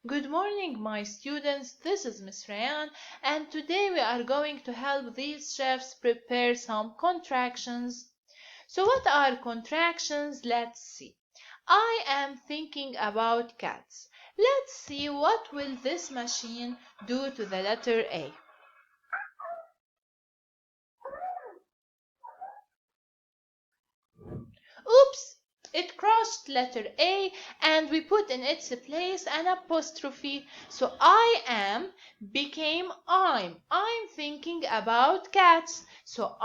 Good morning, my students. This is Miss Rayan, and today we are going to help these chefs prepare some contractions. So, what are contractions? Let's see. I am thinking about cats. Let's see what will this machine do to the letter A. Oops! It crossed letter A and we put in its place an apostrophe. So I am became I'm. I'm thinking about cats. So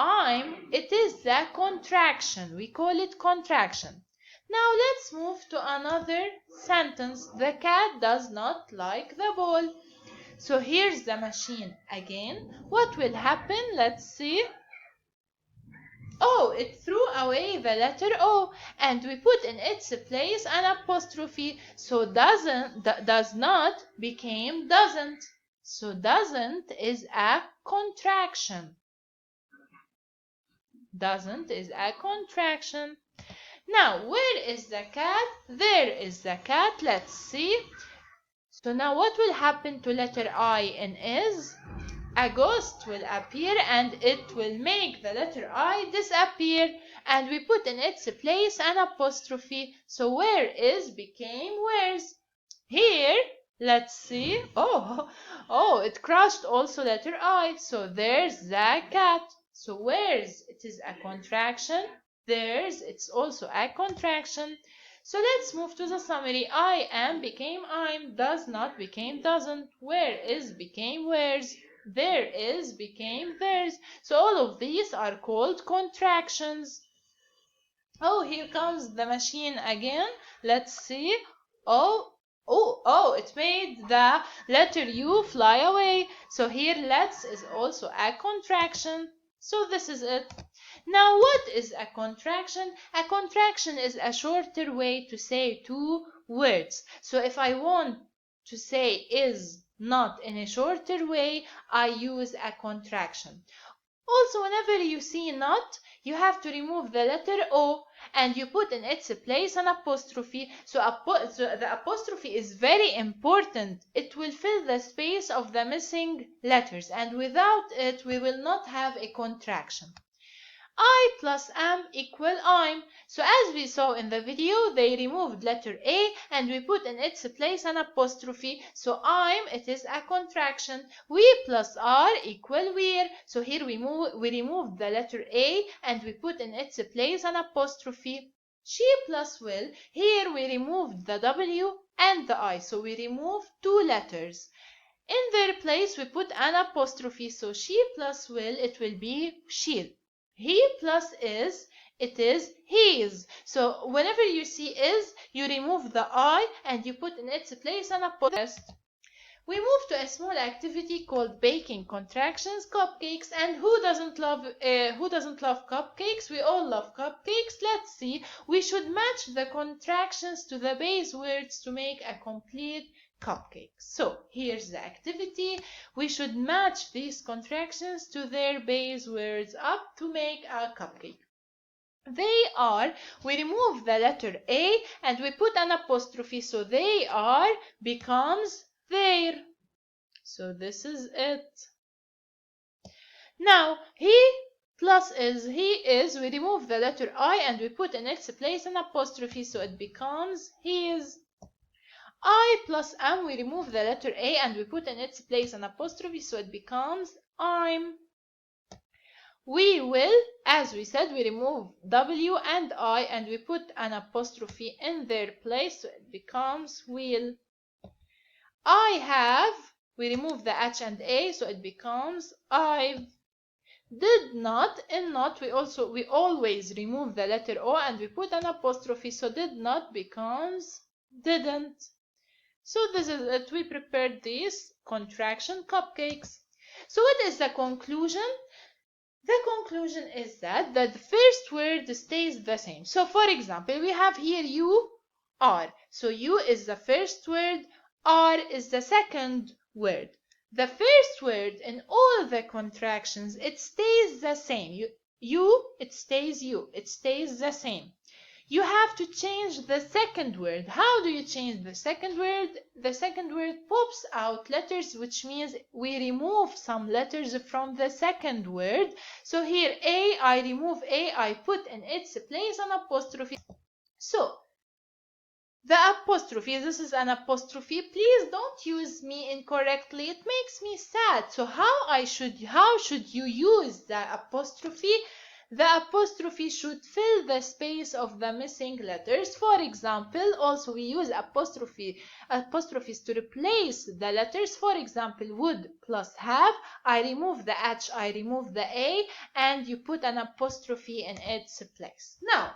it is the contraction. We call it contraction. Now let's move to another sentence. The cat does not like the ball. So here's the machine again. What will happen? Let's see. Oh, it threw away the letter O and we put in its place an apostrophe. So does not became doesn't. So doesn't is a contraction. Doesn't is a contraction. Now, where is the cat? There is the cat. Let's see. So now what will happen to letter I in is? A ghost will appear and it will make the letter I disappear, and we put in its place an apostrophe. So where is became where's. Here, let's see. Oh, it crossed also letter I. So there's the cat. So where's it is a contraction. There's it's also a contraction. So let's move to the summary. I am became I'm. Does not became doesn't. Where is became where's. There is became theirs. So all of these are called contractions. Oh, here comes the machine again. Let's see. Oh, it made the letter U fly away. So here let's is also a contraction. So this is it. Now what is a contraction? A contraction is a shorter way to say two words. So if I want to say is not in a shorter way, I use a contraction. Also, whenever you see not, you have to remove the letter O and you put in its place an apostrophe. So the apostrophe is very important. It will fill the space of the missing letters, and without it, we will not have a contraction. I plus am equal I'm. So as we saw in the video, they removed letter A and we put in its place an apostrophe. So it is a contraction. We plus are equal we're. So here we removed the letter A and we put in its place an apostrophe. She plus will. Here we removed the W and the I. So we removed two letters. In their place we put an apostrophe. So she plus will, it will be she'll. He plus is, it is his. So whenever you see is, you remove the I and you put in its place an apostrophe. We move to a small activity called baking contractions, cupcakes, and who doesn't love cupcakes? We all love cupcakes. Let's see. We should match the contractions to the base words to make a complete cupcake. So here's the activity. We should match these contractions to their base words up to make a cupcake. They are, we remove the letter A and we put an apostrophe, so they are becomes there. So this is it. Now, he plus is, he is, we remove the letter I and we put in its place an apostrophe, so it becomes his. I plus am, we remove the letter A and we put in its place an apostrophe, so it becomes I'm. We will, as we said, we remove W and I and we put an apostrophe in their place, so it becomes will. I have, we remove the H and A, so it becomes I've. Did not, in not, we always remove the letter O and we put an apostrophe, so did not becomes didn't. So this is it. We prepared these contraction cupcakes. So what is the conclusion? The conclusion is that the first word stays the same. So for example, we have here you, are. So you is the first word, are is the second word. The first word in all the contractions, it stays the same. It stays you. It stays the same. you have to change the second word. How do you change the second word? The second word pops out letters, which means we remove some letters from the second word. So here A, I remove A, I put in its place an apostrophe. So the apostrophe, this is an apostrophe. Please don't use me incorrectly. It makes me sad. So how should you use the apostrophe? The apostrophe should fill the space of the missing letters. For example, also we use apostrophes to replace the letters. For example, would plus have. I remove the H, I remove the A, and you put an apostrophe in its place. Now,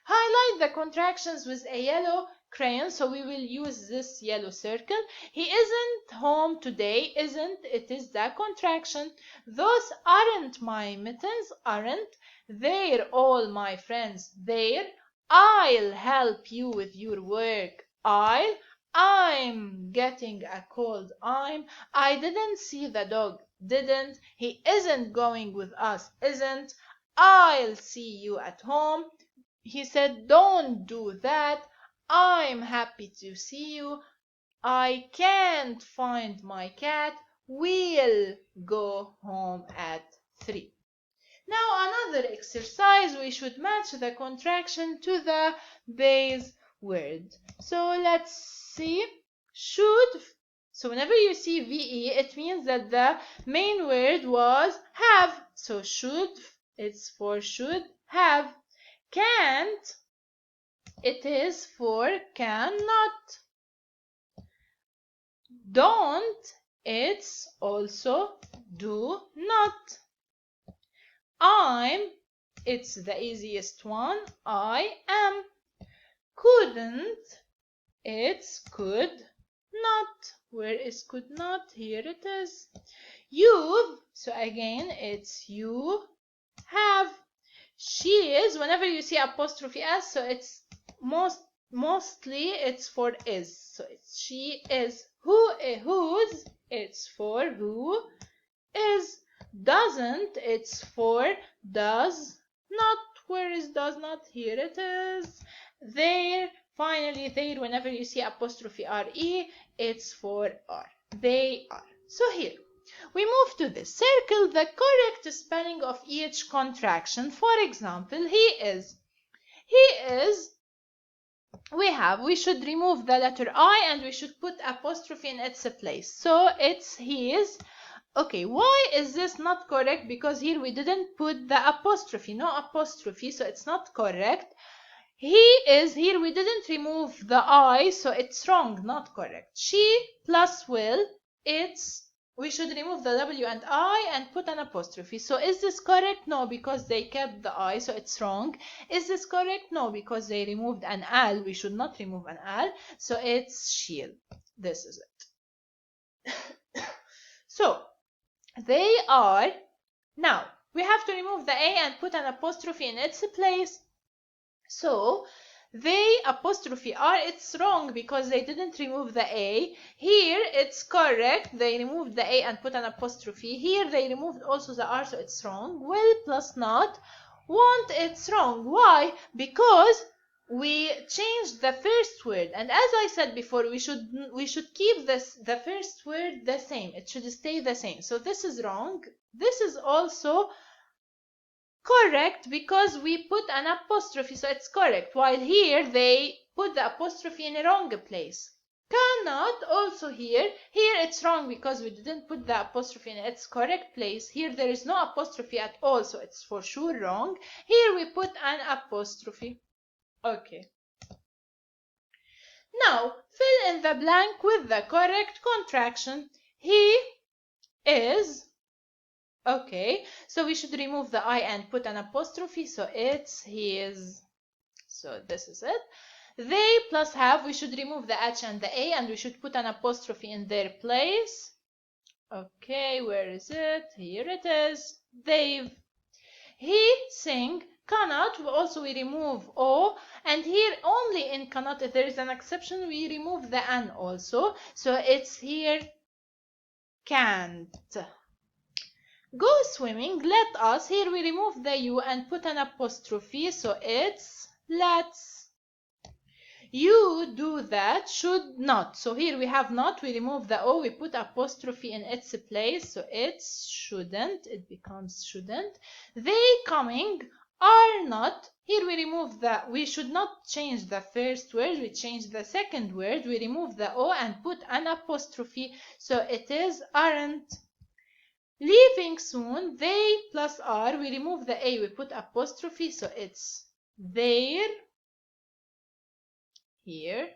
highlight the contractions with a yellow crayon, so we will use this yellow circle. He isn't home today. Isn't, it is the contraction. Those aren't my mittens. Aren't. They're all my friends. They're. I'll help you with your work. I'm getting a cold. I didn't see the dog. Didn't. He isn't going with us. Isn't. I'll see you at home. He said, don't do that. I'm happy to see you. I can't find my cat. We'll go home at 3. Now another exercise, we should match the contraction to the base word. So let's see. Should. So whenever you see VE, it means that the main word was have. So should, it's for should, have. Can't, it is for cannot. Don't, it's also do not. I'm, it's the easiest one, I am. Couldn't, it's could not. Where is could not? Here it is. You've, so again it's you have. She is, whenever you see apostrophe s, so it's mostly it's for is. So it's she is. Whose, it's for who is. Doesn't, it's for does not. Where is does not? Here it is. There, finally there, whenever you see apostrophe re, it's for are. They are. So here we move to this. Circle the correct spelling of each contraction. For example, he is. We should remove the letter I and we should put apostrophe in its place. So it's his. Okay, why is this not correct? Because here we didn't put the apostrophe, no apostrophe, so it's not correct. He is, here we didn't remove the I, so it's wrong, not correct. She plus will, we should remove the W and I and put an apostrophe. So is this correct? No, because they kept the I, so it's wrong. Is this correct? No, because they removed an al. We should not remove an al, so it's she'll. This is it. So they are. Now we have to remove the A and put an apostrophe in its place. So they apostrophe are, it's wrong because they didn't remove the A. Here it's correct. They removed the A and put an apostrophe. Here they removed also the R, so it's wrong. Will plus not. Want, it's wrong. Why? Because we changed the first word, and as I said before, we should keep the first word the same. It should stay the same. So this is wrong. This is also correct because we put an apostrophe, so it's correct. While here they put the apostrophe in a wrong place. Cannot, also here it's wrong because we didn't put the apostrophe in its correct place. Here there is no apostrophe at all, so it's for sure wrong. Here we put an apostrophe. Okay. Now fill in the blank with the correct contraction. He is. Okay, so we should remove the I and put an apostrophe, so it's his. So this is it. They plus have, we should remove the H and the A and we should put an apostrophe in their place. Okay, where is it? Here it is. They've. He, sing, cannot, also we remove O, and here only in cannot, if there is an exception, we remove the N also. So it's here can't. Go swimming, let us, here we remove the U and put an apostrophe, so it's let's. You do that, should not. So here we have not, we remove the O, we put apostrophe in its place, so it's shouldn't, it becomes shouldn't. They coming are not. Here we remove the, we should not change the first word, we change the second word, we remove the O and put an apostrophe, so it is aren't. Leaving soon, they plus are, we remove the A, we put apostrophe, so it's there. Here.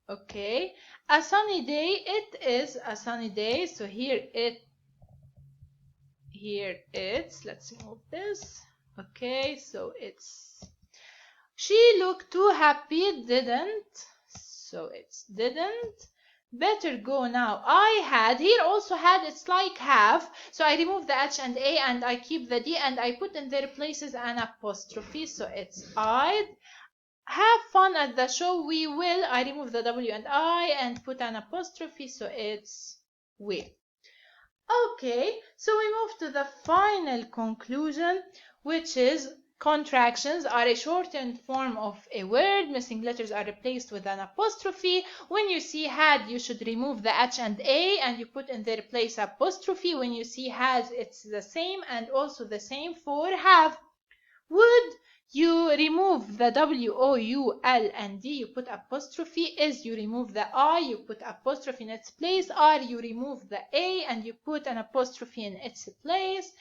Okay. A sunny day, it is a sunny day. So here it's, let's remove this. Okay, so it's, she looked too happy, didn't. So it's didn't. Better go now. I had, here also had, it's like have. So I remove the H and A and I keep the D and I put in their places an apostrophe. So it's I'd. Have fun at the show, we will. I remove the W and I and put an apostrophe, so it's we. Okay, so we move to the final conclusion, which is contractions are a shortened form of a word. Missing letters are replaced with an apostrophe. When you see had, you should remove the H and A and you put in their place apostrophe. When you see has, it's the same and also the same for have. Would you remove the W, O, U, L, and D, you put apostrophe. Is, you remove the I, you put apostrophe in its place. R, you remove the A, and you put an apostrophe in its place.